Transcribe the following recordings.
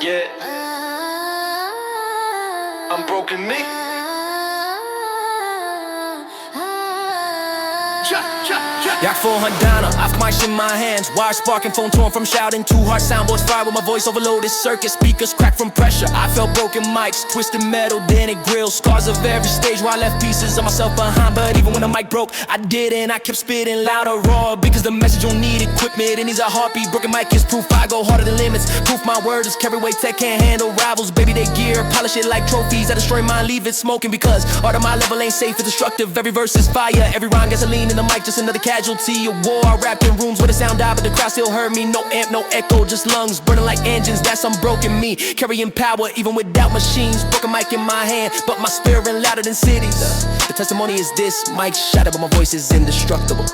Yeah, I'm broken me. Yak 400 I've my shit in my hands. Wire sparking, phone torn from shouting. Too hard soundboards fry with my voice overloaded. Circuit speakers crack from pressure. I felt broken mics, twisted metal, dented grills. Scars of every stage where I left pieces of myself behind. But even when the mic broke, I didn't. I kept spitting louder, raw, because the message don't need equipment. It needs a heartbeat. Broken mic is proof I go harder than limits. Proof my word is carry weight, tech can't handle rivals. Baby, they gear, polish it like trophies. I destroy mine, leave it smoking, because art of my level ain't safe, it's destructive. Every verse is fire, every rhyme gasoline in the mic, just another casualty of war. I rapped in rooms where the sound died, but the crowd still heard me. No amp, no echo, just lungs burning like engines. That's unbroken me, carrying power even without machines. Broken mic in my hand, but my spirit louder than cities. The testimony is this: mic shattered, but my voice is indestructible.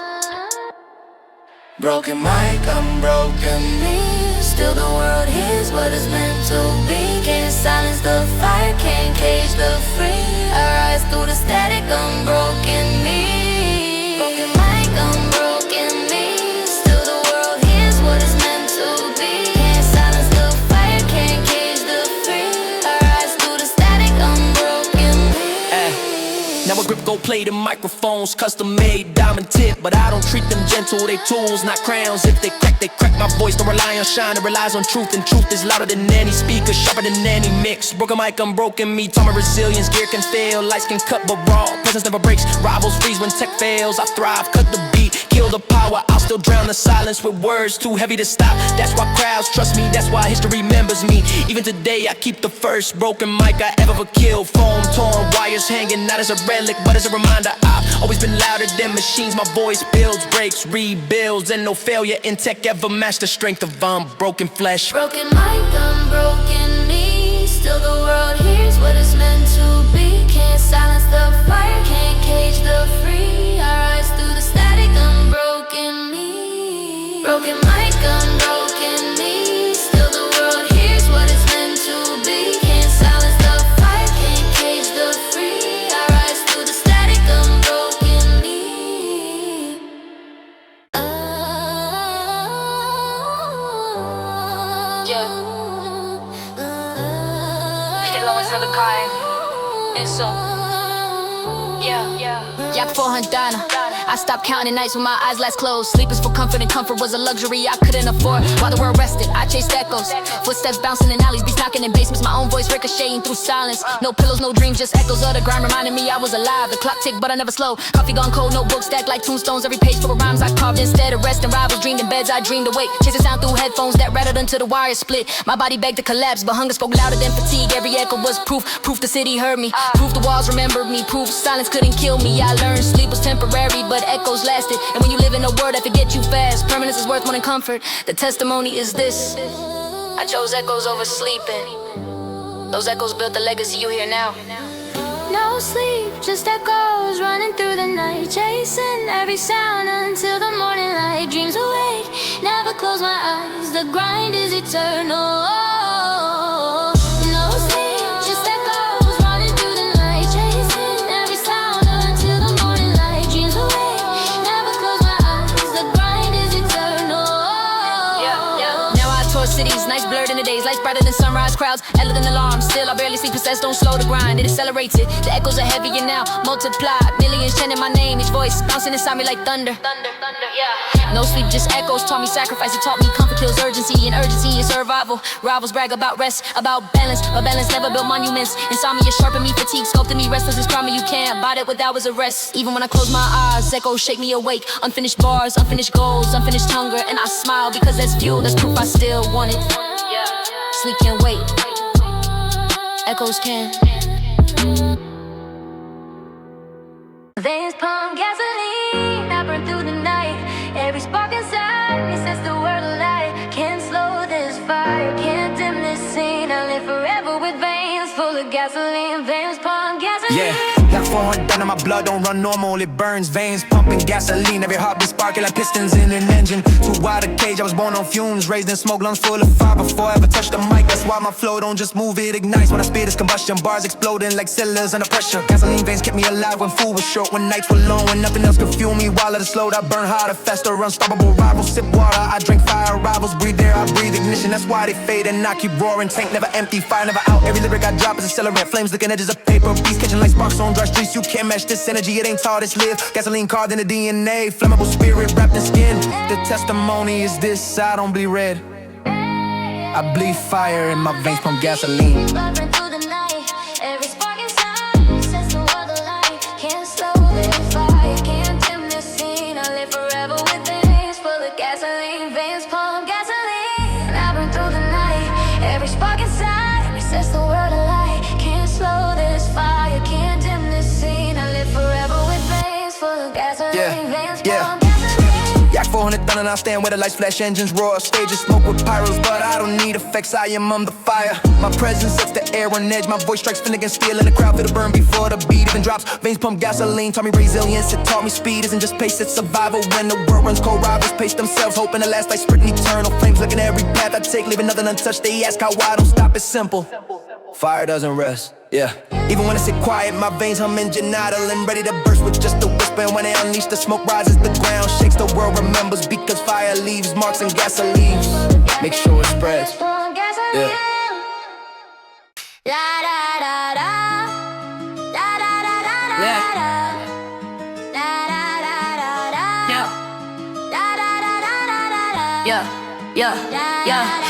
Broken mic, I'm broken me. Still the world hears what it's meant to be. Can't silence the fire, can't cage the free. I rise through the static, I'm broken me. Broken mic, I'm broken me. Still the world hears what it's meant to be. Can't silence the fire, can't cage the free. I rise through the static, I'm broken me. Now a grip go play the microphones, custom made diamond tip, but I don't treat them gentle, they tools, not crowns. If they crack my voice. Don't rely on shine, it relies on truth, and truth is louder than any speaker, sharper than any mix. Broken mic, I'm broken me, taught my resilience. Gear can fail, lights can cut, but raw presence never breaks. Rivals freeze when tech fails, I thrive, cut the beat, kill the power. I'll still drown the silence with words too heavy to stop. That's why crowds trust me, that's why history remembers me. Even today I keep the first broken mic I ever killed. Foam torn, wires hanging, not as a relic, but as a reminder. I've always been louder than machines. My voice builds, breaks, rebuilds, and no failure in tech ever matched the strength of unbroken flesh. Broken mic, I'm broken me. Still the world hears what it's meant to be. Can't silence the fire, can't cage the free. I rise through the static, I'm broken me. Broken mic, I'm broken me. Still the world hears what it's meant to be. Can't silence the fire, can't cage the free. I rise through the static, I'm broken me. Yeah. Always have a kind. And so, yeah. Yak 400 I stopped counting nights with my eyes last closed. Sleep is for comfort, and comfort was a luxury I couldn't afford. While the world rested, I chased echoes. Footsteps bouncing in alleys, beats knocking in basements. My own voice ricocheting through silence. No pillows, no dreams, just echoes of the grind reminding me I was alive. The clock ticked, but I never slow. Coffee gone cold, notebook stacked like tombstones. Every page full of rhymes I carved instead of resting. Rivals dreamed in beds I dreamed awake. Chasing sound through headphones that rattled until the wires split. My body begged to collapse, but hunger spoke louder than fatigue. Every echo was proof the city heard me. Proof the walls remembered me. Proof silence couldn't kill me. I learned sleep was temporary, but echoes lasted. And when you live in a world that forgets you fast, permanence is worth more than comfort. The testimony is this: I chose echoes over sleeping. Those echoes built the legacy you hear now. No sleep, just echoes running through the night, chasing every sound until the morning light. Dreams awake, never close my eyes. The grind is eternal. No sleep, just echoes running through the night, chasing every sound until the morning light. Dreams awake, never close my eyes. The grind is eternal. Now I tour cities, nights blurred in the days, lights brighter than sunrise, crowds louder than alarms. Still I barely sleep, possessed, don't slow the grind. It accelerates it, the echoes are heavier now, multiplied. Millions chanting my name, each voice bouncing inside me like thunder. No sleep, just echoes taught me sacrifice. It taught me comfort kills urgency, and urgency is survival. Rivals brag about rest, about balance, but balance never built monuments. Insomnia sharpened me, fatigue sculpted me, restless is crime you can't buy it without was arrest. Even when I close my eyes, echoes shake me awake. Unfinished bars, unfinished goals, unfinished hunger, and I smile because that's fuel, that's proof I still want it. Sleep can't wait, echoes can. Veins pump gasoline, I burn through the night. Every spark inside me sets the world alight. Can't slow this fire, can't dim this scene. I live forever with veins full of gasoline. Veins pump gasoline. Yeah, Yak 400 down in my blood don't run normal, it burns. Veins pumping gasoline, every heartbeat sparking like pistons in an engine. Too wide a cage, I was born on fumes, raised in smoke, lungs full of fire before I ever touched the mic. That's why my flow don't just move, it ignites. When I spit, it's combustion, bars exploding like cylinders under pressure. Gasoline veins kept me alive when food was short, when nights were long, when nothing else could fuel me. While it slowed, I burn harder, faster, unstoppable rivals. Sip water, I drink fire, rivals breathe air, I breathe ignition. That's why they fade and I keep roaring. Tank never empty, fire never out. Every lyric I drop is accelerant, flames licking edges of paper, beats catching like sparks on dry streets. You can't match this energy, it ain't taught, it's live. Gasoline carved in the DNA, flammable spirit wrapped in skin. The testimony is this, I don't bleed red, I bleed fire in my veins from gasoline. Burning through the night, every spark inside sets the world alight. Can't slow this fire, can't dim this scene. I live forever with veins full of gasoline. Veins pump gasoline. I burn through the night, every spark inside sets the world alight. Can't slow this fire, can't dim this scene. I live forever with veins full of gasoline. Veins pump gasoline. Yak 400 done and I stand where the lights flash, engines roar, stages smoke with pyros, but I don't need effects, I am the fire. My presence sets the air on edge, my voice strikes finnegan steel in the crowd, feel the burn before the beat even drops. Veins pump gasoline, taught me resilience, it taught me speed isn't just pace, it's survival. When the world runs cold, rivals pace themselves, hoping to last like sprinting eternal. Flames looking every path I take, leaving nothing untouched. They ask how I don't stop, it's simple. Fire doesn't rest, yeah. Even when I sit quiet, my veins humming genital and ready to burst with just a whisper. And when they unleash, the smoke rises, the ground shakes, the world remembers. Because fire leaves marks and gasoline. Make sure it spreads, yeah.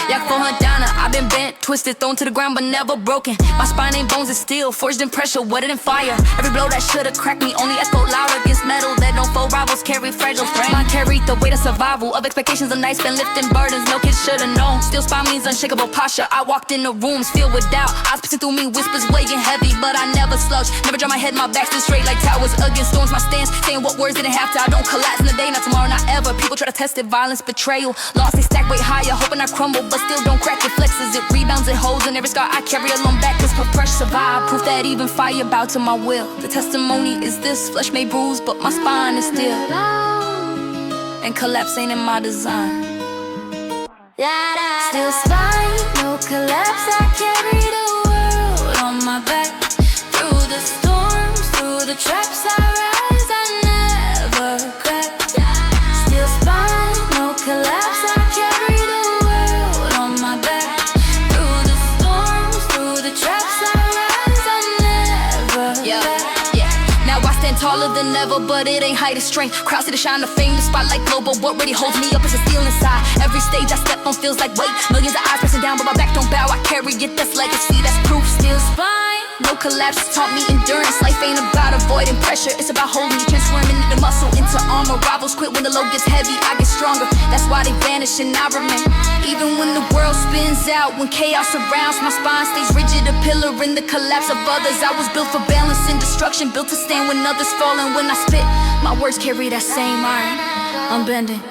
Yak 400 down, I've been bent, twisted, thrown to the ground, but never broken. My spine ain't bones, it's steel, forged in pressure, wetter than fire. Every blow that should've cracked me only echoed louder against metal that don't fold. Rivals carry fragile frame. I carried the weight of survival, of expectations of nights, been lifting burdens no kid should've known. Still spine means unshakable posture. I walked in the rooms filled with doubt. Eyes piercing through me, whispers weighing heavy, but I never slouch. Never drop my head, my back still straight like towers against storms. My stance, saying what words didn't have to. I don't collapse in the day, not tomorrow, not ever. People try to test it, violence, betrayal. Lost, they stack way higher, hoping I crumble, but still don't crack. It flexes, it rebounds, it holds, and every scar I carry along back is for fresh survive. Proof that even fire bow to my will. The testimony is this, flesh may bruise, but my spine is still. And collapse ain't in my design. Still spine, no collapse. I carry the world on my back. Through the storms, through the traps I rise, I never crack. Still spine, no collapse. I carry the world on my back. Through the storms, through the traps I rise, I never crack. Now I stand taller than ever, but it ain't height, it's strength. Crowds see the shine of fame, the spotlight glow, but what really holds me up is a steel inside. Every stage I step on feels like weight. Millions of eyes pressing down, but my back don't bow. I carry it, that's legacy, that's proof. Still spine, no collapse, taught me endurance. Life ain't about avoiding pressure, it's about holding you, transforming the muscle into armor. Rivals quit when the load gets heavy, I get stronger. That's why they vanish and I remain. Even when the world spins out, when chaos surrounds, my spine stays rigid, a pillar in the collapse of others. I was built for balance and destruction, built to stand when others fall. And when I spit, my words carry that same iron. Unbending,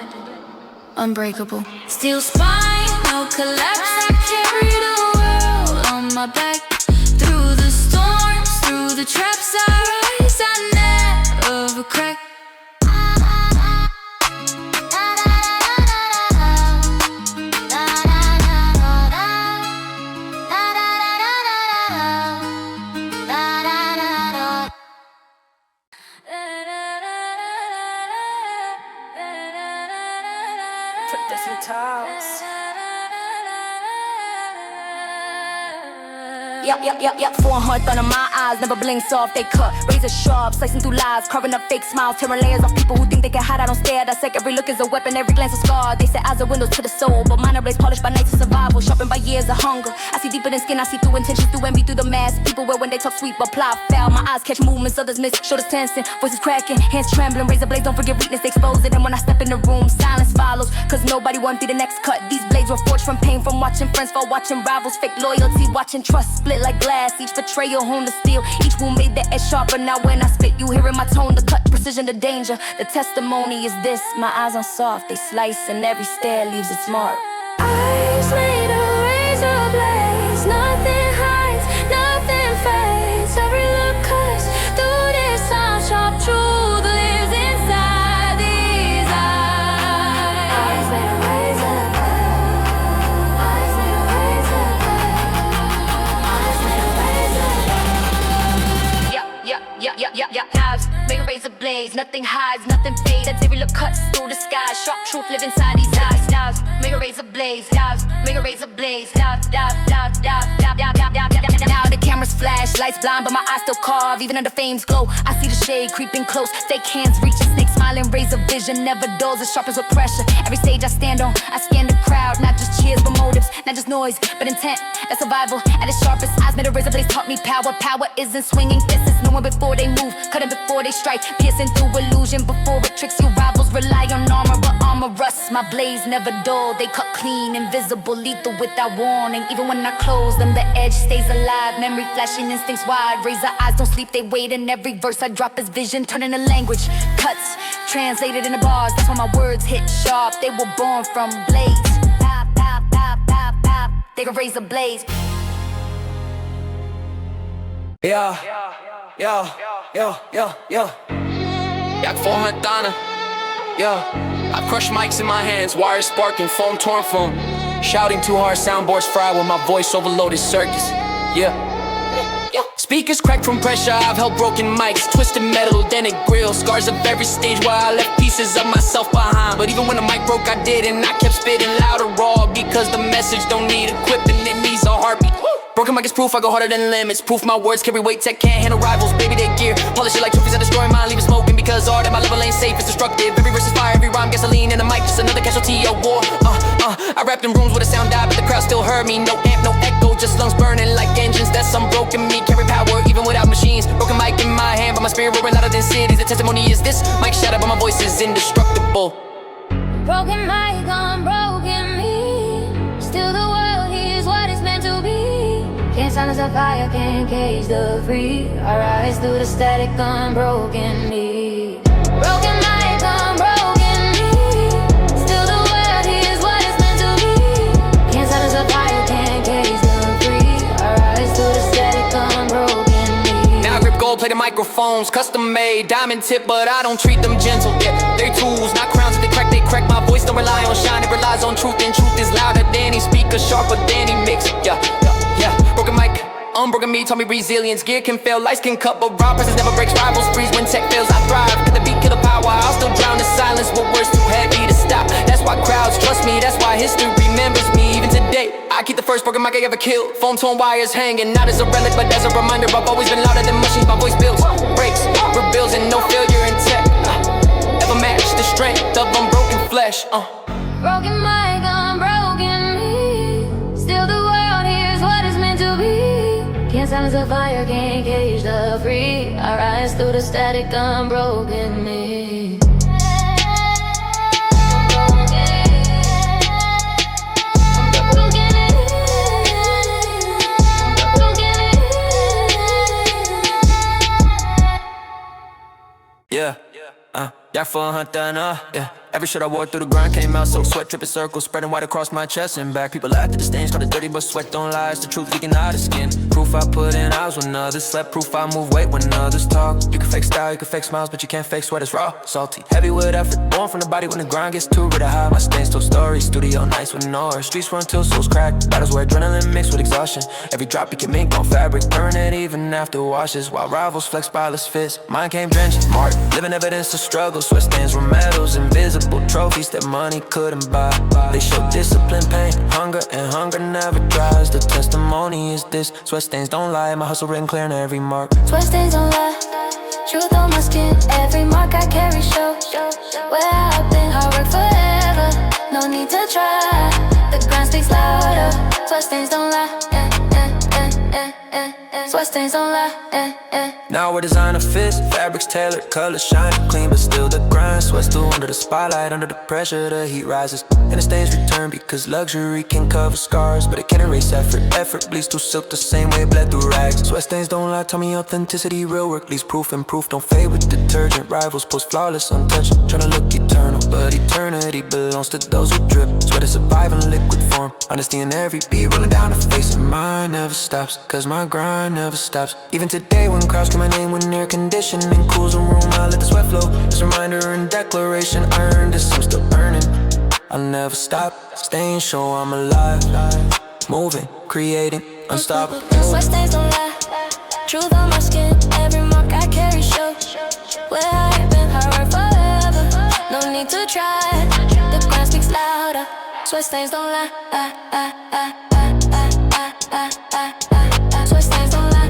unbreakable. Still spine, no collapse. I carry the world on my back. Through the storms, through the traps I rise, I never crack. Yep, 400 under my eyes, never blink soft, they cut. Razor sharp, slicing through lies, carving up fake smiles, tearing layers off people who think they can hide. I don't stare, dissect every look is a weapon, every glance a scar. They say eyes are windows to the soul, but mine are blades polished by nights of survival, sharpened by years of hunger. I see deeper than skin, I see through intentions, through envy, through the mask. People wear when they talk sweet, but plot foul. My eyes catch movements, others miss, shoulders tensing, voices cracking, hands trembling, razor blades don't forget weakness, they expose it. And when I step in the room, silence follows, cause nobody want be the next cut. These blades were forged from pain, from watching friends fall, watching rivals, fake loyalty, watching trust split like glass. Each betrayal honed the steel, each wound made the edge sharper. Now when I spit, you hearing my tone, the cut, precision, the danger. The testimony is this, my eyes are soft, they slice and every stare leaves its mark. Eyes made of razor blades, nothing hides, nothing fades. Every look cuts through the nothing hides, nothing fades. That every look cuts through the sky. Sharp truth live inside these eyes. Stars, make a razor blaze. Stars, make a razor blaze. Now the cameras flash, lights blind, but my eyes still carve. Even under fame's glow, I see the shade creeping close. Fake hands reaching, snake smiling, razor vision never dulls. As sharp as with pressure. Every stage I stand on, I scan the crowd. Not just cheers, but motives. Not just noise, but intent. That's survival at its sharpest. Eyes made a razor blade taught me power. Power isn't swinging fists, it's knowing before they move, cutting before they strike, piercing through illusion before it tricks you. Rivals rely on armor, but armor rusts. My blades never dull, they cut clean, invisible, lethal without warning. Even when I close them, the edge stays alive. Memory flashing, instincts wide. Razor eyes don't sleep, they wait. In every verse I drop is vision, turning to language. Cuts, translated into bars. That's why my words hit sharp. They were born from blades. Pop, pop, pop, pop, pop. They can razor blades. Yeah, yeah, yeah, yeah, yeah. Yak 400 tana. Yeah, I crush mics in my hands, wires sparking, foam torn foam. Shouting too hard, soundboards fried with my voice overloaded circus. Yeah. Speakers cracked from pressure, I've held broken mics, twisted metal, dented grills, scars of every stage where I left pieces of myself behind. But even when the mic broke, I didn't. I kept spitting louder, raw, because the message don't need equipping, it needs a heartbeat. Broken mic is proof I go harder than limits. Proof my words carry weight, tech can't handle rivals. Baby, they gear, polish it like trophies that destroy mine, leave it smoking. Because art at my level ain't safe, it's destructive. Every verse is fire, every rhyme gasoline in the mic, just another casualty of war. I rapped in rooms where the sound died, but the crowd still heard me. No amp, no echo, just lungs burning like engines. That's unbroken me, carry power even without machines. Broken mic in my hand, but my spirit roaring louder than cities. The testimony is this, mic shattered, but my voice is indestructible. Broken mic on broken me. Still the world hears what it's meant to be. Can't silence the fire, can't cage the free. I rise through the static unbroken me. Broken mic on broken me. Still the world hears what it's meant to be. Can't silence the fire, can't cage the free. I rise through the static unbroken me. Now I grip gold-plated microphones, custom made, diamond tip, but I don't treat them gentle. Yeah, they tools, not crowns. If they crack, they crack. My voice don't rely on shine, it relies on truth, and truth is louder than any speaker, sharper than he mix. Yeah. Broken mic, unbroken me taught me resilience. Gear can fail, lights can cut, but raw presence never breaks. Rivals freeze when tech fails, I thrive. Got the beat, kill the power, I'll still drown in silence with words too heavy to stop. That's why crowds trust me, that's why history remembers me. Even today, I keep the first broken mic I ever killed. Foam torn wires hanging, not as a relic, but as a reminder. I've always been louder than machines, my voice builds, breaks, rebuilds, and no failure in tech ever match the strength of unbroken flesh. Broken mic on broken me. Still the world hears what it's meant to be. Can't silence the fire, can't cage the free. I rise through the static unbroken me. Yeah, Yak 400 tana. Yeah. Every shirt I wore through the grind came out so sweat dripping circles, spreading white across my chest and back. People laughed at the stains, called it dirty, but sweat don't lie. It's the truth leaking out of skin. Proof I put in hours when others slept. Proof I move weight when others talk. You can fake style, you can fake smiles, but you can't fake sweat. It's raw, salty, heavy with effort. Born from the body when the grind gets too rid of high. My stains told stories, studio nights with no earth. Streets run till souls crack. Battles where adrenaline mixed with exhaustion. Every drop you can make on fabric, burn it even after washes. While rivals flex spyless fists, mine came drenched, marked, living evidence of struggle. Sweat stains were medals, invisible trophies that money couldn't buy. They show discipline, pain, hunger, and hunger never dries. The testimony is this, sweat stains don't lie. My hustle written clear in every mark. Sweat stains don't lie. Truth on my skin, every mark I carry show. Where I've been, hard work forever. No need to try. The grind speaks louder. Sweat stains don't lie. Sweat stains don't lie. Now we're designer fits, fabrics tailored, colors shining clean, but still the grind. Sweat still under the spotlight, under the pressure, the heat rises, and the stains return because luxury can cover scars, but it can't erase effort. Effort bleeds through silk the same way it bled through rags. Sweat stains don't lie, tell me authenticity, real work leaves proof, and proof don't fade with detergent. Rivals post flawless, untouched, tryna look eternal, but eternity belongs to those who drip. Sweat is survival in liquid form, honesty in every beat, rolling down the face, and mine never stops, cause my grind never stops. Even today when crowds scream my name when air conditioning cools a room, I let the sweat flow. This reminder and declaration, I earned this, I'm still earning. I'll never stop, staying sure I'm alive, moving, creating, unstoppable. Sweat stains don't lie. Truth on my skin, every mark I carry show. Where I've been, hard need to try. The ground speaks louder, sweat stains don't lie. Sweat stains don't lie.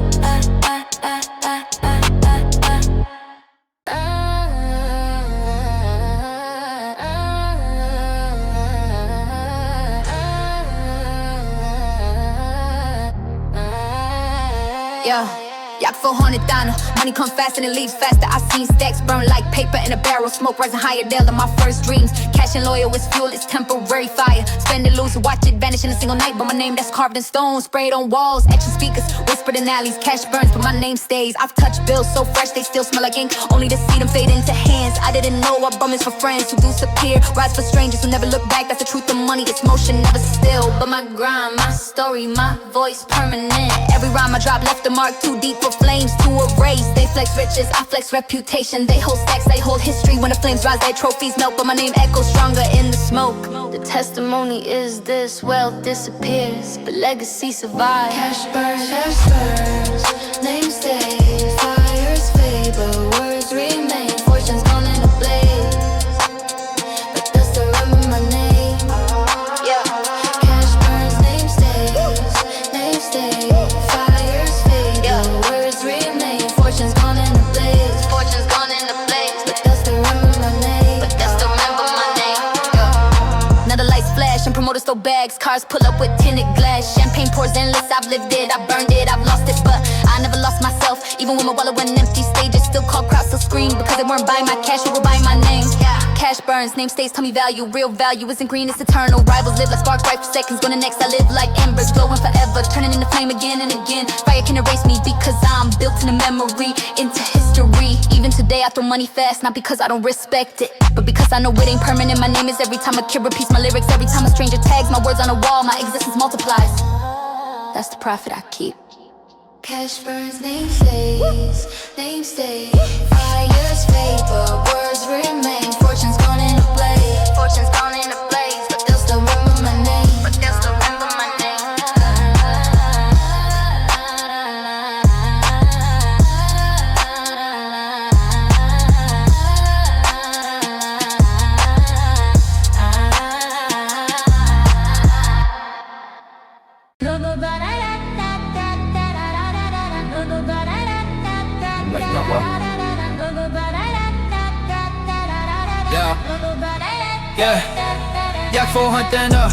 Yeah. Yak 400 down, money come fast and it leaves faster. I seen stacks burn like paper in a barrel, smoke rising higher. They're my first dreams. Cash and loyal is fuel, it's temporary fire. Spend it, lose, watch it vanish in a single night. But my name that's carved in stone, sprayed on walls, action speakers, whispered in alleys. Cash burns, but my name stays. I've touched bills so fresh they still smell like ink, only to see them fade into hands. I didn't know I bum is for friends who disappear, rise for strangers who never look back. That's the truth of money, it's motion, never still. But my grind, my story, my voice permanent. Every rhyme I drop left a mark too deep for flames to erase. They flex riches, I flex reputation. They hold stacks, they hold history. When the flames rise, their trophies melt, but my name echoes stronger in the smoke. The testimony is this: wealth disappears, but legacy survives. Cash burns, name stays, fires fade, but words remain. Fortune's gone in a blaze, but they'll still remember my name. Yeah. Cash burns, name stays, fires fade, but words remain. Fortune's gone in a blaze, Fortune's gone in the blaze, but they'll still remember my name. but they'll still remember my name. Yeah. Now the lights flash and promoters throw bags. Cars pull up with tinted glass. Champagne pours endless. I've lived it, I burned it, I've lost it, but I never lost myself. Even when my wallet went empty, stages still call, crowds still scream, because they weren't buying my cash, who were buying my name. Cash burns, name stays, tell me value. Real value isn't green, it's eternal. Rivals live like sparks, right for seconds. Going to next, I live like embers, glowing forever, turning into flame again and again. Fire can erase me because I'm built in a memory, into history. Even today I throw money fast, not because I don't respect it, but because I know it ain't permanent. My name is every time a kid repeats my lyrics. Every time a stranger tags my words on a wall, my existence multiplies. That's the profit I keep. Cash burns, name stays, fires fade, but words remain. Fortune's gone in a blaze, Fortune's gone in a blaze, but they'll still remember my name. but they'll still remember my name. Yeah, Yak 400 and up.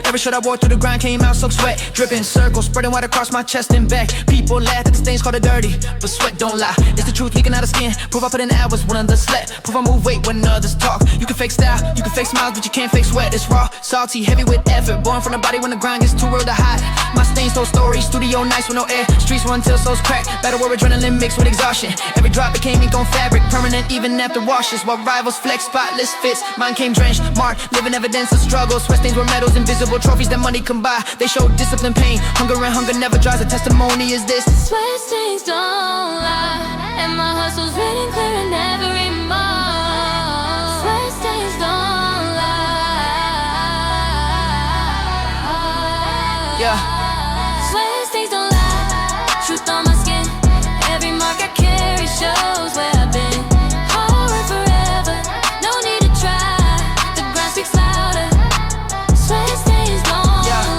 Every shot I walked through the grind came out so sweat, dripping circles, spreading wide across my chest and back. People laugh at the stains, call it dirty, but sweat don't lie. It's the truth leaking out of skin. Prove I put in hours when others slept. Prove I move weight when others talk. You can fake style, you can fake smiles, but you can't fake sweat. It's raw, salty, heavy with effort. Born from the body when the grind gets too real to hide. My stains told stories, studio nights with no air. Streets run till souls crack. Battle where adrenaline mixed with exhaustion. Every drop became ink on fabric, permanent even after washes. While rivals flex spotless fits, mine came drenched, marked, living evidence of struggle. Sweat stains were medals, invisible trophies that money can buy. They show discipline, pain, hunger, and hunger never dries. A testimony is this: Sweat stains don't lie, and my hustle's written clear in every mark. Sweat stains don't lie. yeah. Sweat stains don't lie. Truth on my skin. Every mark I carry shows where I've been. Hard forever, no need to try. The ground speaks louder. Sweat stains don't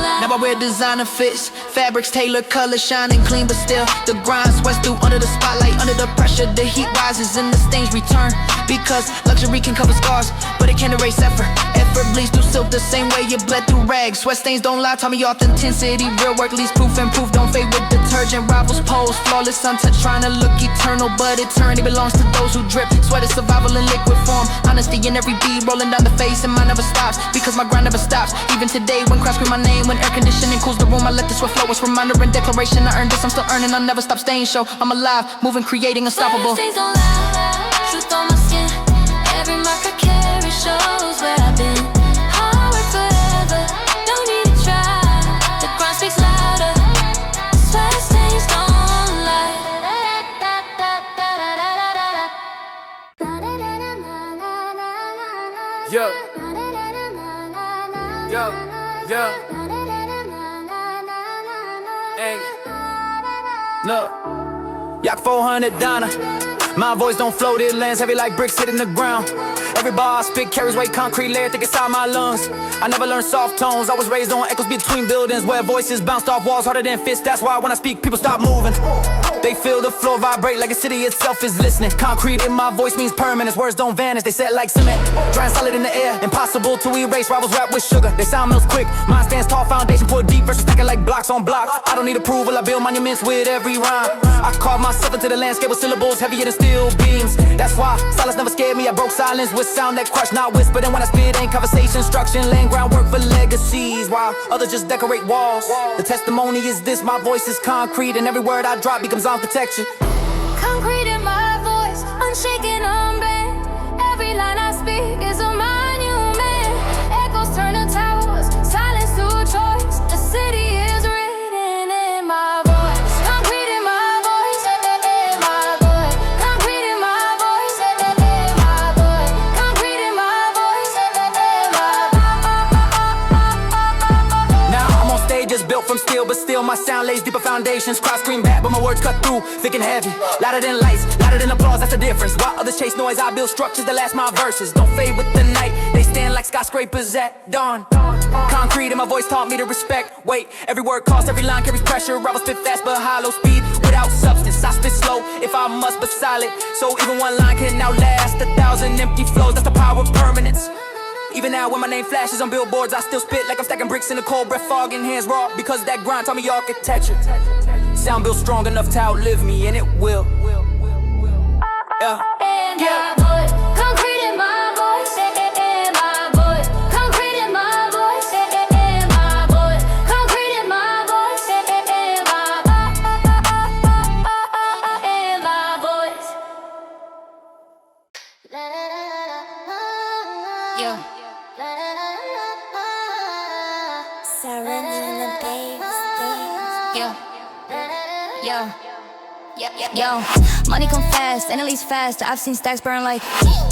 lie. Now I wear designer fits, fabrics tailored, colors shining clean, but still the grind sweats through under the spotlight, under the pressure. The heat rises and the stains return, because luxury can cover scars, but it can't erase effort. Effort bleeds through silk the same way it bled through rags. Sweat stains don't lie, taught me authenticity. Real work leaves proof, and proof don't fade with detergent. Rivals pose flawless, untouched, trying to look eternal, but eternity belongs to those who drip. Sweat is survival in liquid form. Honesty in every beat, rolling down the face, and mine never stops, because my grind never stops. Even today, when crowds scream my name, when air conditioning cools the room, I let the sweat flow. It's reminder and declaration. I earned this, I'm still earning. I'll never stop staying. Show I'm alive, moving, creating, unstoppable. Sweat stains don't lie. Truth on my skin. Every mark I carry shows where I've been. Hard work forever, no need to try. The ground speaks louder. Sweat stains don't lie. Yo, yo, yo. Hey, look, Yak 400 Donna. My voice don't float, it lands heavy like bricks hitting the ground. Every bar I spit carries weight, concrete layer thick inside my lungs. I never learned soft tones, I was raised on echoes between buildings where voices bounced off walls harder than fists. That's why when I speak, people stop moving. They feel the floor vibrate like a city itself is listening. Concrete in my voice means permanence, words don't vanish, they set like cement. Drying solid in the air, impossible to erase. Rivals rap with sugar, they sound mills quick. Mine stands tall, foundation pour deep, verses stacking like blocks on blocks. I don't need approval, I build monuments with every rhyme. I carve myself into the landscape with syllables heavier than steel beams. That's why silence never scared me, I broke silence with sound that crushed, not whispered. And when I spit ain't conversation, instruction, laying groundwork for legacies, while others just decorate walls. The testimony is this, my voice is concrete, and every word I drop becomes arm protection. Concrete in my voice, unshaken, unbent. Every line I speak is a monument. Echoes turn to towers, silence to a choice. The city is written in my voice. Concrete in my voice, in my voice. Concrete in my voice, in my voice. Concrete in my voice, in my voice. Now I'm on stages built from steel, but still my sound lays deeper foundations. Cross screen back, but my words cut through, thick and heavy. Louder than lights, louder than applause, that's the difference. While others chase noise, I build structures that last. My verses don't fade with the night, they stand like skyscrapers at dawn. Concrete in my voice taught me to respect. Wait, every word costs, every line carries pressure. I will spit fast but hollow speed without substance. I spit slow if I must, but solid. So even one line can outlast 1,000 empty flows. That's the power of permanence. Even now when my name flashes on billboards, I still spit like I'm stacking bricks in a cold breath, fog in hands raw. Because that grind taught me architecture. Sound built strong enough to outlive me, and it will. Yeah. In my voice, concrete in my voice, in my voice. Concrete in my voice, in my voice. Concrete in my voice, in my voice. Yeah. Yo. Yo, money come fast, and it leaves fast. I've seen stacks burn like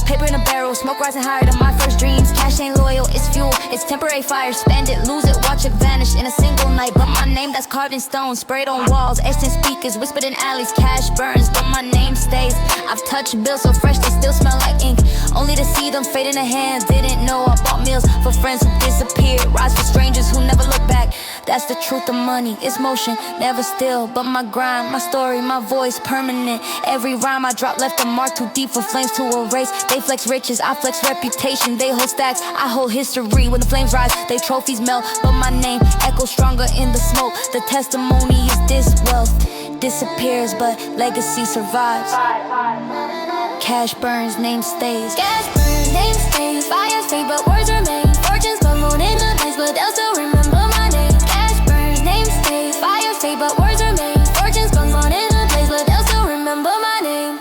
paper in a barrel. Smoke rising higher than my first dreams. Cash ain't loyal, it's fuel, it's temporary fire. Spend it, lose it, watch it vanish in a single night. But my name that's carved in stone, sprayed on walls, etched in speakers, whispered in alleys. Cash burns, but my name stays. I've touched bills so fresh they still smell like ink, only to see them fade in the hands. Didn't know I bought meals for friends who disappeared, rides for strangers who never look back. That's the truth of money, it's motion, never still. But my grind, my story, my voice, permanent. Every rhyme I drop left a mark too deep for flames to erase. They flex riches, I flex reputation. They hold stacks, I hold history. When the flames rise, they trophies melt, but my name echoes stronger in the smoke. The testimony is this: wealth disappears, but legacy survives. Cash burns, name stays. Cash burns, name stays. Fires fade, but words remain. Fortunes come on in the place, but they'll still remember my name. Cash burns, name stays. Fires fade, but words remain. Fortunes come on in the place, but they'll still remember my name.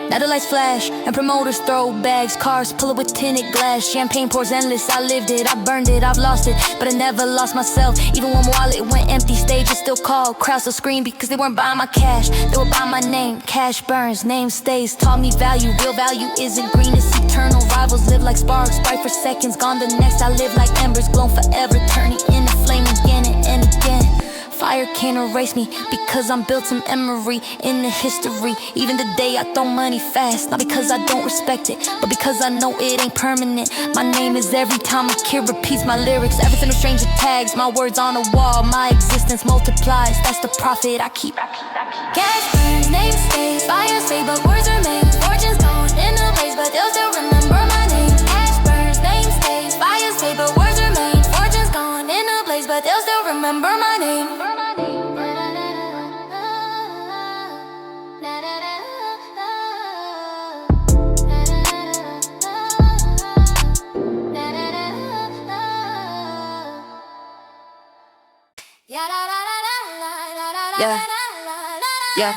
Now the lights flash, and promoters throw bags. Cars pull up with tinted glass. Champagne pours endless, I lived it, I burned it, I've lost it, but I never lost myself. Even when my wallet went empty, stages still called. Crowds still scream because they weren't buying my cash, they were buying my name. Cash burns, name stays, taught me value. Real value isn't green, it's eternal. Rivals live like sparks, bright for seconds, gone the next. I live like embers, glowing forever, turning into flame again and again. Fire can't erase me because I'm built in memory, in the history. Even today I throw money fast, not because I don't respect it, but because I know it ain't permanent. My name is every time a kid repeats my lyrics. Everything a stranger tags, my words on a wall. My existence multiplies, that's the profit I keep. Cash burns, name stays. Fires fade, but words remain. Fortunes gone in the place, but they'll still remember my name. Cash burns, name stays. Fires fade, but words remain. Fortunes gone in the place, but they'll still remember my name. Yeah.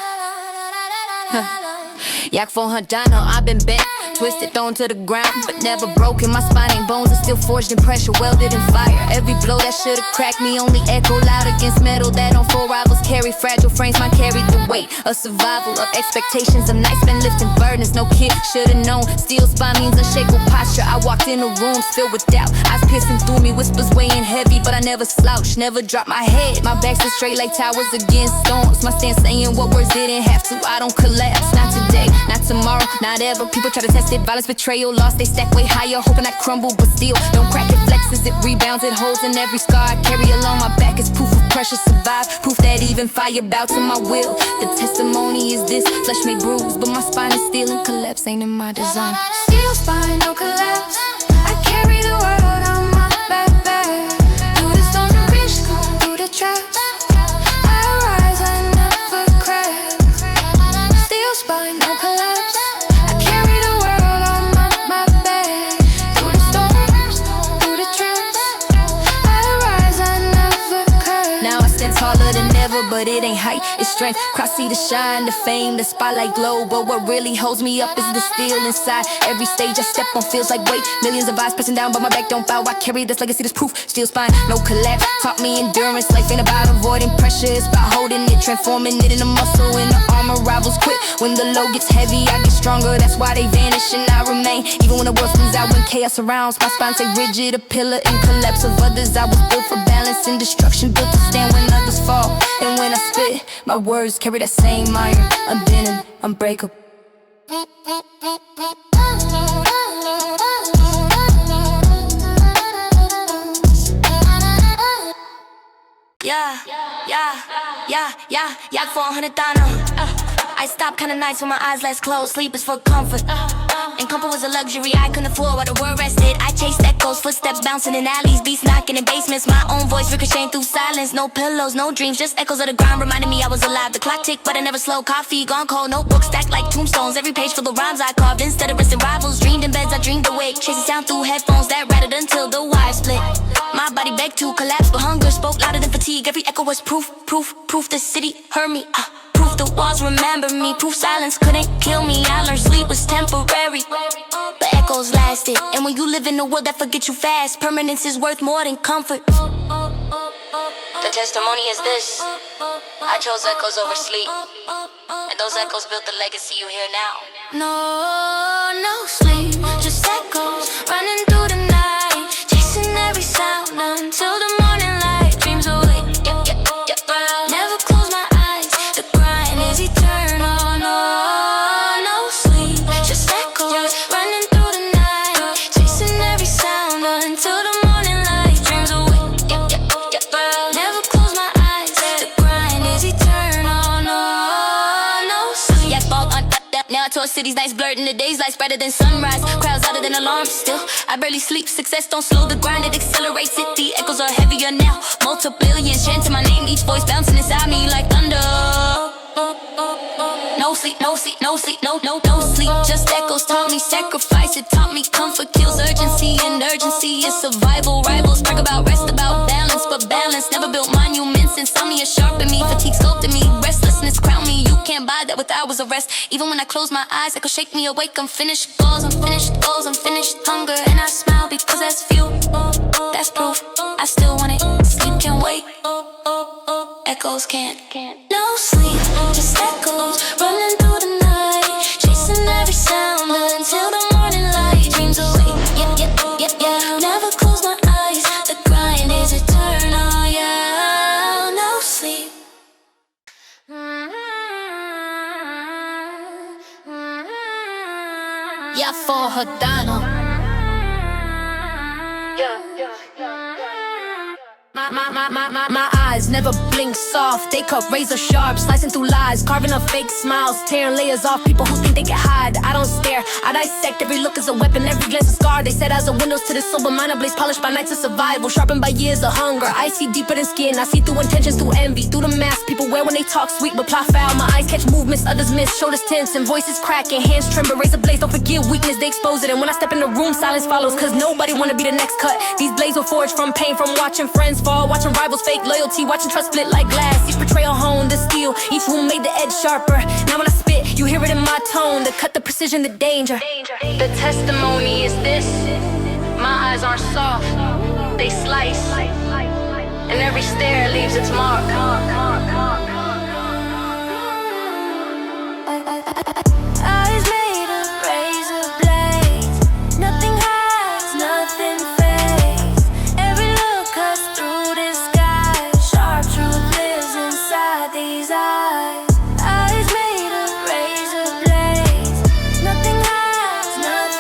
Yak for her dino, I've been bent, twisted, thrown to the ground, but never broken. My spine ain't bones, are still forged in pressure, welded in fire. Every blow that should've cracked me only echo loud against metal that on four rivals carry. Fragile frames might carry the weight of survival, of expectations of nights spent lifting burdens. No kid should've known, steel spine means unshakable posture. I walked in a room filled with doubt, eyes piercing through me, whispers weighing heavy, but I never slouched, never dropped my head. My back's straight like towers against storms. My stance saying what words didn't have to. I don't collapse, not today, not tomorrow, not ever. People try to test arrested. Violence, betrayal, lost, they stack way higher, hoping I crumble, but still don't crack. It flexes, it rebounds, it holds in every scar I carry along my back is proof of pressure survive, proof that even fire bows to my will. The testimony is this, flesh may bruise, but my spine is still in collapse, ain't in my design. Steel spine, no collapse. I carry the world on my back. Through the storm and risk, through the traps. I rise, I never crack. Steel spine, no collapse. I carry the world on my back. Through the storms, through the traps. I rise, I never crack. Now I stand taller than ever, but it ain't height, it's strength. Cross see the shine, the fame, the spotlight glow, but what really holds me up is the steel inside. Every stage I step on feels like weight. Millions of eyes pressing down, but my back don't bow. I carry this legacy, this proof. Steel spine, no collapse. Taught me endurance. Life ain't about avoiding pressure, it's about holding it, transforming it into muscle. In the armor, rivals quit. When the load gets heavy, I get stronger. That's why they vanish and I remain. Even when the world spins out, when chaos surrounds, my spine stay rigid, a pillar in collapse of others. I was built for balance and destruction, built to stand when others fall. And when I spit, my words carry that same iron, unbending, unbreakable. Yeah, for $100. I stop kinda nights when my eyes less closed. Sleep is for comfort. And comfort was a luxury I couldn't afford while the world rested. I chased echoes, footsteps bouncing in alleys, beats knocking in basements. My own voice ricocheting through silence. No pillows, no dreams, just echoes of the ground reminding me I was alive. The clock ticked, but I never slow. Coffee gone cold, notebooks stacked like tombstones. Every page full of rhymes I carved instead of resting rivals. Dreamed in beds, I dreamed awake, chasing sound through headphones that rattled until the wire split. My body begged to collapse, but hunger spoke louder than fatigue. Every echo was proof the city heard me. Proof the walls remember me. Proof silence couldn't kill me. I learned sleep was temporary, but echoes lasted. And when you live in a world that forgets you fast, permanence is worth more than comfort. The testimony is this: I chose echoes over sleep, and those echoes built the legacy you hear now. No sleep, just echoes running through the night, chasing every sound until the morning light. Dreams away, never close my eyes. The grind is eternal. No sleep, just echoes running through the night, chasing every sound until the morning light. Dreams away, never close my eyes. The grind is eternal. No sleep. Yeah, fall on now I tour cities, nights blurred in the days, lights brighter than sunrise. Crowds louder than alarms. Still, I barely sleep. Success don't slow the grind, it accelerates it. The echoes are heavier now. Multi-billions chanting my name, each voice bouncing inside me like thunder. No sleep, no sleep, no sleep, no sleep. Just echoes taught me sacrifice. It taught me comfort kills urgency, and urgency is survival. Rivals brag about rest, about balance, but balance never built monuments. Insomnia sharpened me, fatigue sculpted me, restlessness crowned me. You can't buy that with hours of rest. Even when I close my eyes, echoes shake me awake. Unfinished goals, unfinished goals, unfinished hunger, and I smile because that's fuel. That's proof. I still want it. Sleep can wait. Echoes can't. No sleep, just echoes running through the night, chasing every sound until the morning light. Dreams away, yeah. Never close my eyes. The grind is eternal, yeah. No sleep. Yeah, for $100. My eyes never blink soft. They cut razor sharp, slicing through lies, carving up fake smiles, tearing layers off people who think they can hide. I don't stare, I dissect. Every look is a weapon, every glance a scar. They set as the windows to the sober mind, ablaze, polished by nights of survival, sharpened by years of hunger. I see deeper than skin, I see through intentions, through envy, through the mask people wear when they talk sweet but plot foul. My eyes catch movements others miss, shoulders tense and voices cracking, hands tremble, razor blades don't forgive weakness, they expose it. And when I step in the room, silence follows, cause nobody wanna be the next cut. These blades were forged from pain, from watching friends fall, watching rivals fake loyalty, watching trust split like glass. Each betrayal honed the steel, each wound made the edge sharper. Now when I spit, you hear it in my tone, the cut, the precision, the danger. The testimony is this: my eyes aren't soft, they slice, and every stare leaves its mark. Eyes made of razor blades, nothing hides, nothing fades. Every look cuts through disguise, sharp truth lives inside these eyes. Eyes made of razor blades, nothing hides, nothing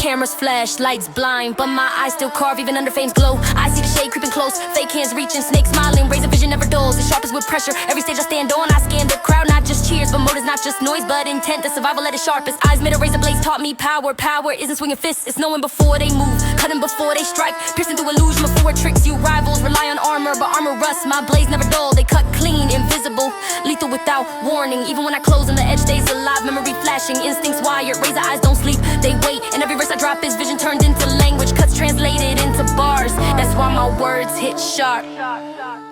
Cameras flash, lights blind, but my eyes still carve even under fame's glow. I see the shade creeping close, fake hands reaching, snake smiling, razor vision never dulls. As sharp as with pressure, every stage I stand on, I scan the crowd, not just cheers, but motives not just noise, but intent. The survival at its sharpest. Eyes made a razor blades taught me power. Power isn't swinging fists, it's knowing before they move, cutting before they strike, piercing through illusion before it tricks you. Rivals rely on armor, but armor rusts. My blades never dull, they cut clean, invisible, lethal without warning. Even when I close on the edge, stays alive, memory flashing, instincts wired. Razor eyes don't sleep, they wait, and every verse I drop is vision turned into language, cuts translated into bars. That's why my words hit sharp.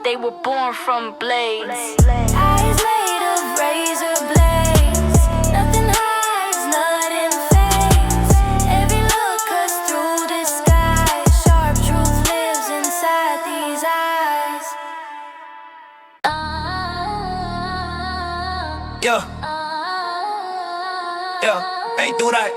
They were born from blades. Eyes made of razor blades. Nothing hides, nothing fades. Every look cuts through disguise. Sharp truth lives inside these eyes. Yeah. Yeah. Hey, do that.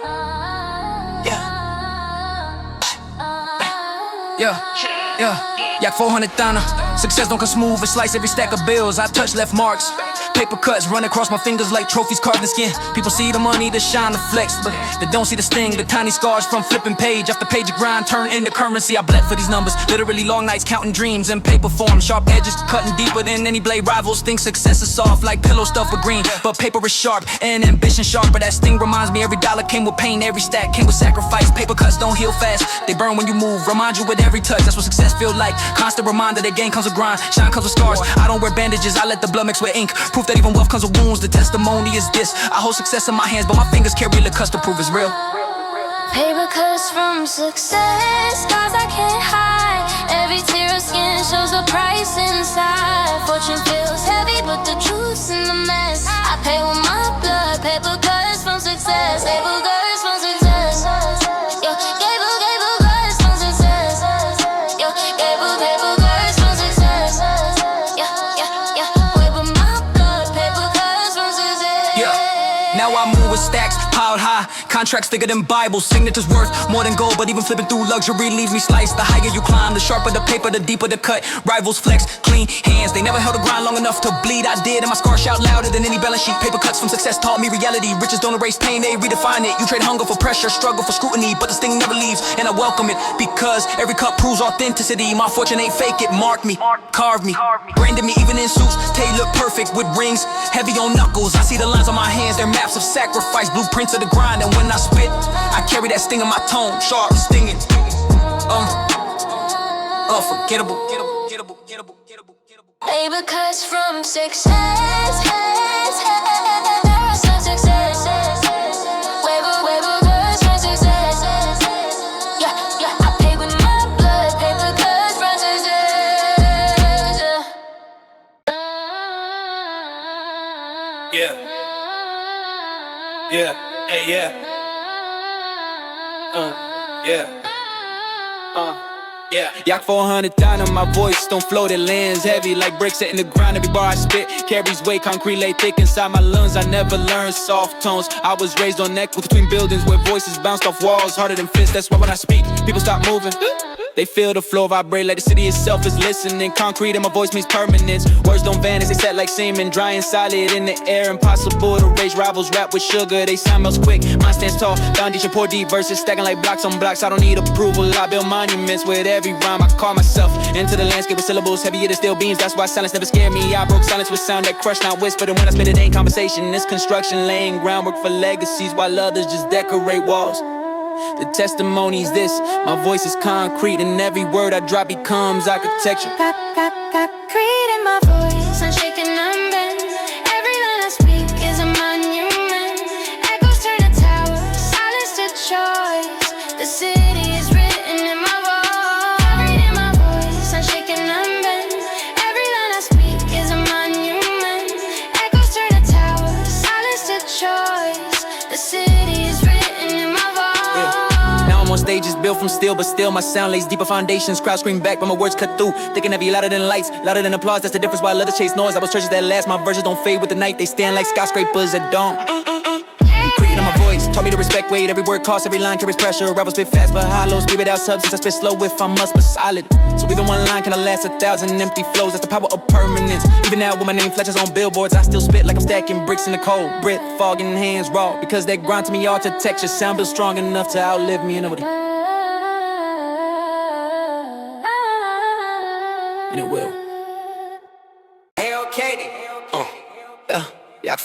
Yeah. Yak 400 Thana. Success don't come smooth and slice every stack of bills. I touch left marks. Paper cuts run across my fingers like trophies carved in skin. People see the money, the shine, the flex, but they don't see the sting, the tiny scars from flipping page after page of grind turn into currency. I bled for these numbers, literally long nights counting dreams in paper form. Sharp edges cutting deeper than any blade. Rivals think success is soft like pillow stuff with green, but paper is sharp and ambition sharper. That sting reminds me every dollar came with pain, every stack came with sacrifice. Paper cuts don't heal fast, they burn when you move. Remind you with every touch, that's what success feel like. Constant reminder that gain comes with grind, shine comes with scars. I don't wear bandages, I let the blood mix with ink. Proof that even wealth comes with wounds. The testimony is this: I hold success in my hands, but my fingers carry the cuts to prove it's real. Paper cuts from success, scars I can't hide. Every tear of skin shows the price inside. Fortune feels heavy, but the truth's in the mess. I pay with my blood. Paper cuts from success. Paper cuts from success. Yo, paper cuts from success. Yo, paper cuts from success. Yeah. Wait with my blood. Paper cuts from success. Yeah. Now I move with stacks piled high, contracts thicker than Bibles, signatures worth more than gold, but even flipping through luxury leaves me sliced. The higher you climb, the sharper the paper, the deeper the cut. Rivals flex, clean hands, they never held a grind long enough to bleed. I did, and my scars shout louder than any balance sheet. Paper cuts from success taught me reality. Riches don't erase pain, they redefine it. You trade hunger for pressure, struggle for scrutiny, but the sting never leaves, and I welcome it, because every cut proves authenticity. My fortune ain't fake, it marked me, carved me, branded me even in suits. Tailored perfect with rings, heavy on knuckles. I see the lines on my hands, they're maps of sacrifice, blueprints of the grind. And when I spit, I carry that sting in my tone, sharp, stinging, unforgettable. Paper cuts from success. Some success. Paper cuts from success. Yeah. I pay with my blood. Paper cuts from success. Yak 400 down on my voice, don't float, it lands heavy like bricks set in the ground. Every bar I spit carries weight, concrete lay thick inside my lungs. I never learned soft tones. I was raised on echoes between buildings where voices bounced off walls harder than fists. That's why when I speak, people stop moving. They feel the floor vibrate like the city itself is listening. Concrete in my voice means permanence. Words don't vanish, they set like semen, dry and solid in the air. Impossible to raise rivals, rap with sugar. They sound melts quick, mine stands tall. Foundation pour deep verses, stacking like blocks on blocks. I don't need approval, I build monuments with every rhyme. I call myself into the landscape with syllables heavier than steel beams. That's why silence never scared me. I broke silence with sound that crushed, not whispered. And when I spit it ain't conversation, it's construction, laying groundwork for legacies while others just decorate walls. The testimony's this: my voice is concrete, and every word I drop becomes architecture. Concrete in my voice, unshaken, unbent. Every line I speak is a monument. Echoes turn to towers, silence to choice. The city is written in my voice. Concrete in my voice, unshaken, unbent. Every line I speak is a monument. Echoes turn to towers, silence to choice. The city is written in my voice. On stages built from steel, but still my sound lays deeper foundations. Crowd scream back, but my words cut through. Thick and heavy, louder than lights, louder than applause. That's the difference while others chase noise. I was churches that last, my verses don't fade with the night. They stand like skyscrapers at dawn. Concrete in my voice, Taught me to respect weight, every word costs, every line carries pressure. Rebels spit fast but hollow, speed without substance. I spit slow if I must, but solid. So even one line can last 1,000 empty flows. That's the power of permanence. Even now when my name flashes on billboards, I still spit like I'm stacking bricks in the cold. Breath, fog in hands raw, because that grind to me altered texture. Sound built strong enough to outlive me and nobody. And it will. Hey, Katie. Yeah, yak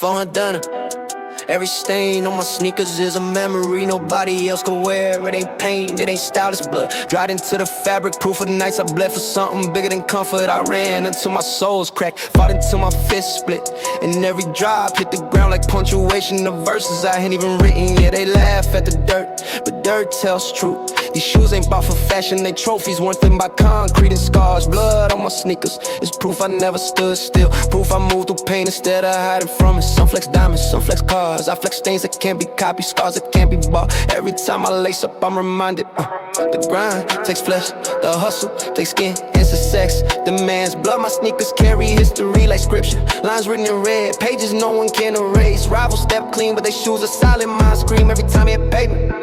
Every stain on my sneakers is a memory nobody else could wear. It ain't pain, it ain't style, it's blood dried into the fabric, proof of the nights I bled for something bigger than comfort. I ran until my soul's cracked, fought until my fist split, and every drop hit the ground like punctuation. The verses I ain't even written, yeah, they laugh at the dirt, but dirt tells truth. These shoes ain't bought for fashion, they trophies worth them by concrete and scars. Blood on my sneakers, it's proof I never stood still, proof I moved through pain instead of hiding from it. Some flex diamonds, some flex cars, I flex things that can't be copied, scars that can't be bought. Every time I lace up, I'm reminded, the grind takes flesh, the hustle takes skin, it's a sex demands blood. My sneakers carry history like scripture, lines written in red, pages no one can erase. Rivals step clean, but they shoes are solid, mine scream every time it pavement.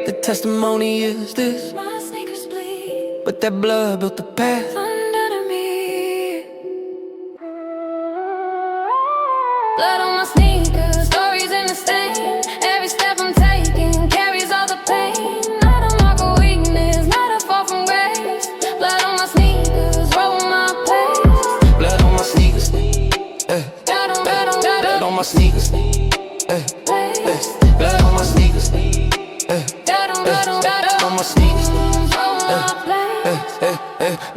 The testimony is this, My sneakers bleed, but that blood built the path. under me. Blood on my sneakers, stories in the stain. Every step I'm taking carries all the pain. Not a mark of weakness, not a fall from grace. Blood on my sneakers, roll my place. Blood on my sneakers, blood on my sneakers, blood on my sneakers, on my sneakers.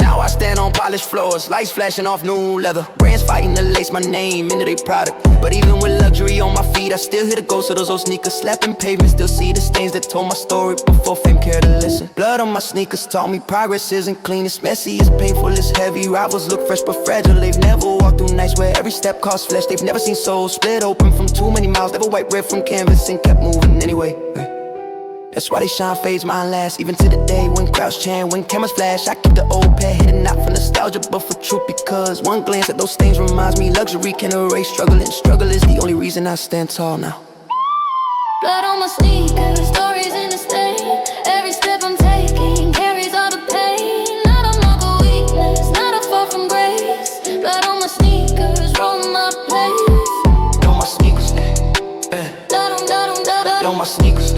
Now I stand on polished floors, lights flashing off new leather. Brands fighting to lace my name into their product. But even with luxury on my feet, I still hear the ghost of those old sneakers slapping pavement. Still see the stains that told my story before fame cared to listen. Blood on my sneakers taught me progress isn't clean, it's messy, it's painful, it's heavy. Rivals look fresh but fragile, they've never walked through nights where every step costs flesh. They've never seen souls split open from too many miles, never wiped red from canvas and kept moving anyway. That's why they shine fades, mine last. Even to the day when crowds chant, when cameras flash, I keep the old pair hidden, not for nostalgia but for truth. Because one glance at those stains reminds me luxury can erase struggle, and struggle is the only reason I stand tall now. Blood on my sneakers, stories in the stain. Every step I'm taking carries all the pain. Not a mark of weakness, not a fall from grace. Blood on my sneakers, roll my place. On my sneakers, on my sneakers,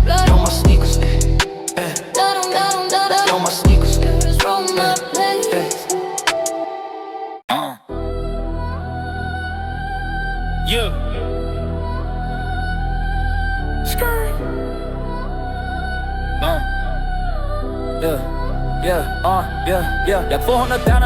Blood on my sneakers, on my sneakers. roll my place. Yeah. Skirt. Yeah, 400 down.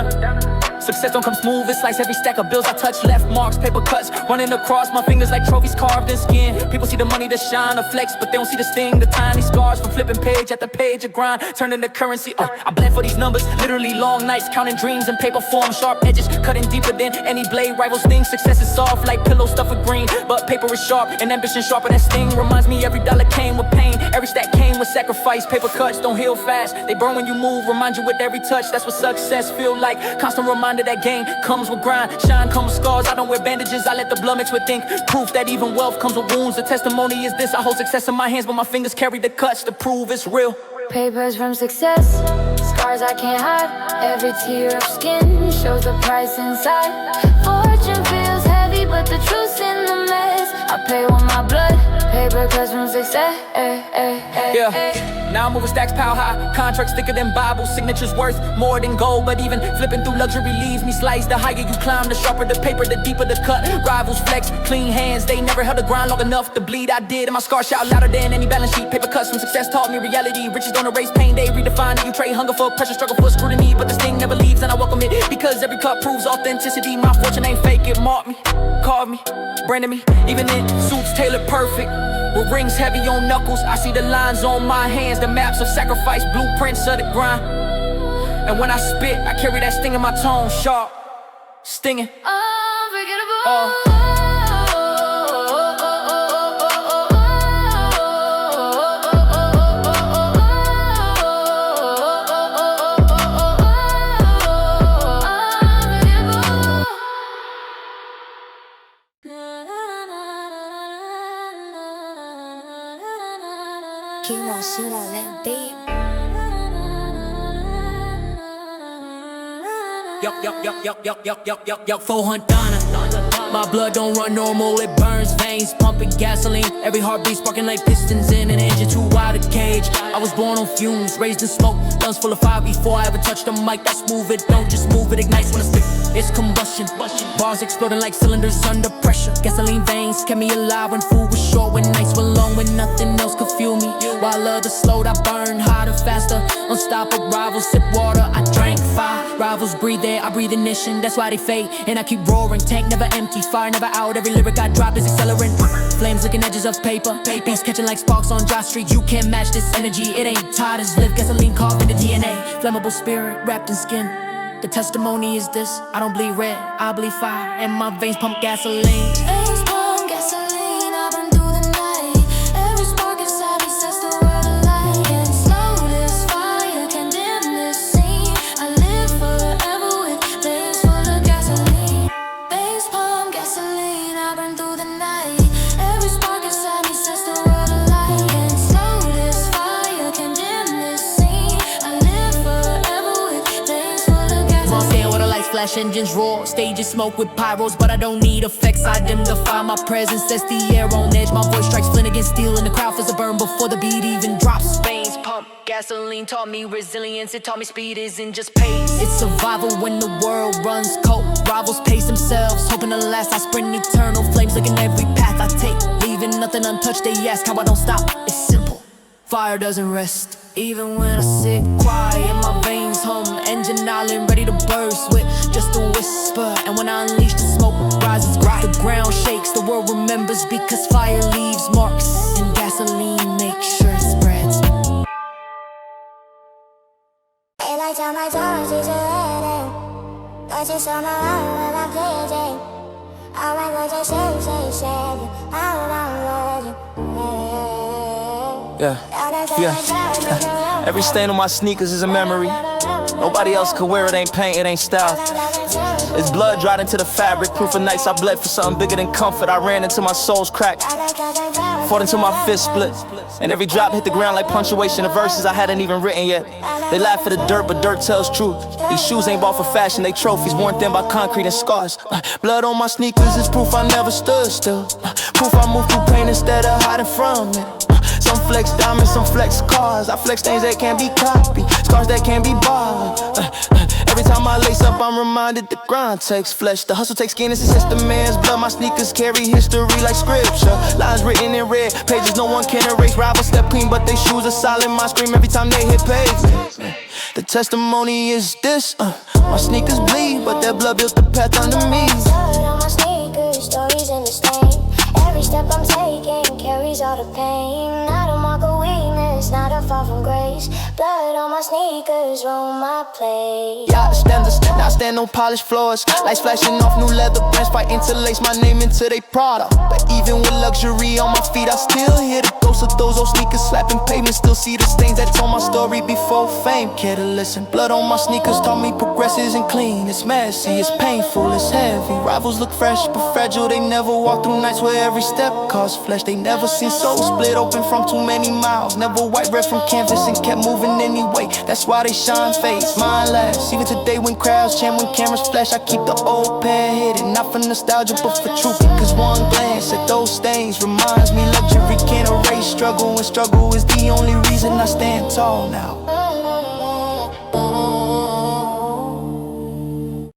Success don't come smooth, it's like every stack of bills I touch. Left marks, paper cuts, running across my fingers like trophies carved in skin. People see the money that shine, the flex, but they don't see the sting. The tiny scars from flipping page after page of grind, turning to currency. I bled for these numbers, literally long nights, counting dreams in paper form. Sharp edges, cutting deeper than any blade rivals sting. Success is soft like pillow stuff with green, but paper is sharp, and ambition sharper than sting. Reminds me every dollar came with pain, every stack came with sacrifice. Paper cuts don't heal fast, they burn when you move, remind you with every touch. That's what success feel like, constant reminder that gain comes with grind, shine comes with scars. I don't wear bandages, I let the blood mix with ink. Proof that even wealth comes with wounds. The testimony is this, I hold success in my hands, but my fingers carry the cuts to prove it's real. Papers from success, scars I can't hide. Every tear of skin shows the price inside. Fortune feels heavy, but the truth's in the mess. I pay with my blood, paper cuts from success. Now I'm moving stacks pile high, contracts thicker than Bibles, signatures worth more than gold. But even flipping through luxury leaves me sliced. The higher you climb, the sharper the paper, the deeper the cut. Rivals flex, clean hands, they never held the grind long enough to bleed. I did, and my scars shout louder than any balance sheet. Paper cuts from success taught me reality. Riches don't erase pain, they redefine it. You trade hunger for pressure, struggle for scrutiny, but the sting never leaves, and I welcome it because every cut proves authenticity. My fortune ain't fake, it marked me, carved me, branded me. Even in suits tailored perfect, with rings heavy on knuckles, I see the lines on my hands, the maps of sacrifice, blueprints of the grind. And when I spit, I carry that sting in my tone, sharp, stinging. Unforgettable. Keep on shit on that beat. Yo, 400 My blood don't run normal, it burns veins, pumping gasoline. Every heartbeat sparking like pistons in an engine too wide a cage. I was born on fumes, raised in smoke, lungs full of fire before I ever touched the mic. That's move it, don't just move it, ignites when I spit. It's combustion, bars exploding like cylinders under pressure. Gasoline veins kept me alive when food was short, when nights were long, when nothing else could fuel me. While others slowed, I burned harder, faster. Unstoppable rivals sip water, I drank fire. Rivals breathe air, I breathe ignition. That's why they fade, and I keep roaring. Tank never empty, fire never out. Every lyric I drop is accelerant. Flames looking edges of paper, beats catching like sparks on Josh Street. You can't match this energy, it ain't tired as live. Gasoline carved in the DNA, flammable spirit wrapped in skin. The testimony is this: I don't bleed red, I bleed fire, and my veins pump gasoline. Veins pump gasoline, I burn through the night. Every spark inside me sets the world alight. Can't slow this fire, can't dim this scene. I live forever with veins full of gasoline. Veins pump gasoline, I burn through the night. Every spark inside me sets the world alight. Can't slow this fire, can't dim this scene. I live forever with veins full of gasoline. I'm staying where the lights flash, engines roar, stages smoke with pyros, but I don't need effects. I dim the fire, my presence sets the air on edge. My voice strikes flint against steel, and the crowd feels a burn before the beat even drops. Veins pump gasoline, taught me resilience. It taught me speed isn't just pace, it's survival when the world runs cold. Rivals pace themselves, hoping to last. I sprint eternal flames, looking every path I take, leaving nothing untouched. They ask how I don't stop. It's simple, fire doesn't rest. Even when I sit quiet, my veins hum. Engine island ready to burst with just a whisper. And when I unleash the smoke, rises bright. The ground shakes, the world remembers, because fire leaves marks, and gasoline makes sure it spreads. Yeah. Every stain on my sneakers is a memory. Nobody else could wear it, ain't paint, it ain't style. It's blood dried into the fabric, proof of nights I bled for something bigger than comfort. I ran into my soul's crack, fought until my fist split, and every drop hit the ground like punctuation of verses I hadn't even written yet. They laugh at the dirt, but dirt tells truth. These shoes ain't bought for fashion, they trophies worn thin by concrete and scars. Blood on my sneakers is proof I never stood still. Proof I moved through pain instead of hiding from it. Some flex diamonds, some flex cars. I flex things that can't be copied, scars that can't be bought. Every time I lace up, I'm reminded the grind takes flesh. The hustle takes skin, it's a system, man's blood. My sneakers carry history like scripture. Lines written in red, pages no one can erase. Rivals step clean, but they shoes are solid. My scream every time they hit pavement. The testimony is this, my sneakers bleed, but their blood built the path under me. Blood on my sneakers, stories in the stain. Every step I'm taking carries all the pain. Not a mark of weakness, not a fall from grace. Blood on my sneakers, roll my place. Yeah, I stand on polished floors. Lights flashing off new leather brands, fighting to lace my name into they Prada. But even with luxury on my feet, I still hear the ghosts of those old sneakers slapping pavement. Still see the stains that told my story before fame. Care to listen? Blood on my sneakers taught me progress isn't clean. It's messy, it's painful, it's heavy. Rivals look fresh but fragile. They never walk through nights where every step caused flesh. They never seen souls split open from too many miles. Never white red from canvas and kept moving anyway. That's why they shine face, mine last. Even today when crowds chant, when cameras flash, I keep the old pair hidden. Not for nostalgia but for truth, cause one glance at those stains reminds me luxury can't erase struggle, and struggle is the only reason I stand tall now.